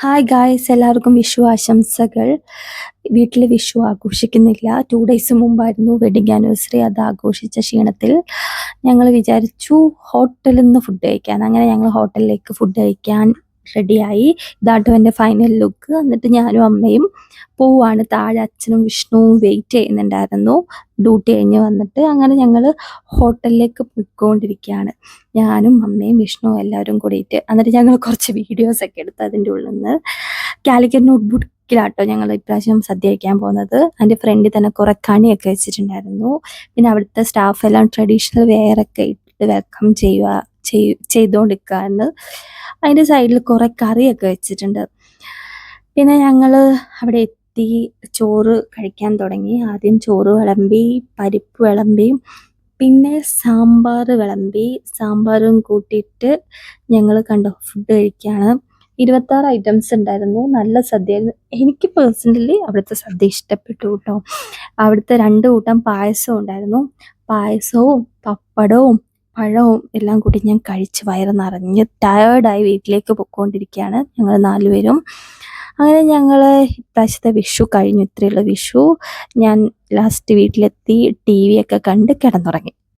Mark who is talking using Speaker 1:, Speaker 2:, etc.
Speaker 1: Hi guys, എല്ലാവർക്കും വിഷു ആശംസകൾ. വീട്ടിൽ വിഷു ആഘോഷിക്കുന്നില്ല. 2 ഡേയ്സ് മുമ്പായിരുന്നു വെഡിങ് ആനിവേഴ്സറി. അത് ആഘോഷിച്ച ക്ഷീണത്തിൽ ഞങ്ങൾ വിചാരിച്ചു ഹോട്ടലിൽ നിന്ന് ഫുഡ് കഴിക്കാൻ. അങ്ങനെ ഞങ്ങൾ ഹോട്ടലിലേക്ക് ഫുഡ് കഴിക്കാൻ റെഡിയായി. ഇതാട്ടോ എൻ്റെ ഫൈനൽ ലുക്ക്. എന്നിട്ട് ഞാനും അമ്മയും പോവാണ്. താഴെ അച്ഛനും വിഷ്ണുവും വെയിറ്റ് ചെയ്യുന്നുണ്ടായിരുന്നു ഡ്യൂട്ടി കഴിഞ്ഞ് വന്നിട്ട്. അങ്ങനെ ഞങ്ങൾ ഹോട്ടലിലേക്ക് പോയിക്കൊണ്ടിരിക്കുകയാണ്, ഞാനും അമ്മയും വിഷ്ണുവും എല്ലാവരും കൂടിയിട്ട്. എന്നിട്ട് ഞങ്ങൾ കുറച്ച് വീഡിയോസൊക്കെ എടുത്ത് അതിൻ്റെ ഉള്ളിൽ നിന്ന്. കാലിക്കറ്റ് നോട്ട്ബുക്കിലാട്ടോ ഞങ്ങൾ ഇപ്രാവശ്യം സദ്യ കഴിക്കാൻ പോകുന്നത്. അതിൻ്റെ ഫ്രണ്ടിൽ തന്നെ കുറേ കണിയൊക്കെ വെച്ചിട്ടുണ്ടായിരുന്നു. പിന്നെ അവിടുത്തെ സ്റ്റാഫ് എല്ലാം ട്രഡീഷണൽ വെയറൊക്കെ ഇട്ട് വെൽക്കം ചെയ്തുകൊണ്ടിരിക്കുകയാണ്. അതിൻ്റെ സൈഡിൽ കുറേ കറിയൊക്കെ വെച്ചിട്ടുണ്ട്. പിന്നെ ഞങ്ങൾ അവിടെ എത്തി ചോറ് കഴിക്കാൻ തുടങ്ങി. ആദ്യം ചോറ് വിളമ്പി, പരിപ്പ് വിളമ്പി, പിന്നെ സാമ്പാർ വിളമ്പി. സാമ്പാറും കൂട്ടിയിട്ട് ഞങ്ങൾ കണ്ടോ ഫുഡ് കഴിക്കുകയാണ്. 26 ഐറ്റംസ് ഉണ്ടായിരുന്നു. നല്ല സദ്യയായിരുന്നു. എനിക്ക് പേഴ്സണലി അവിടുത്തെ സദ്യ ഇഷ്ടപ്പെട്ടു കേട്ടോ. അവിടുത്തെ 2 കൂട്ടം പായസവും ഉണ്ടായിരുന്നു. പായസവും പപ്പടവും പഴവും എല്ലാം കൂടി ഞാൻ കഴിച്ച് വയറ് നിറഞ്ഞ് ടയേർഡായി വീട്ടിലേക്ക് പൊയ്ക്കൊണ്ടിരിക്കുകയാണ് ഞങ്ങൾ 4 പേരും. അങ്ങനെ ഞങ്ങൾ ഇപ്രാവശ്യത്തെ വിഷു കഴിഞ്ഞു. ഇത്രയുള്ള വിഷു. ഞാൻ ലാസ്റ്റ് വീട്ടിലെത്തി ടി വി ഒക്കെ കണ്ട് കിടന്നുറങ്ങി.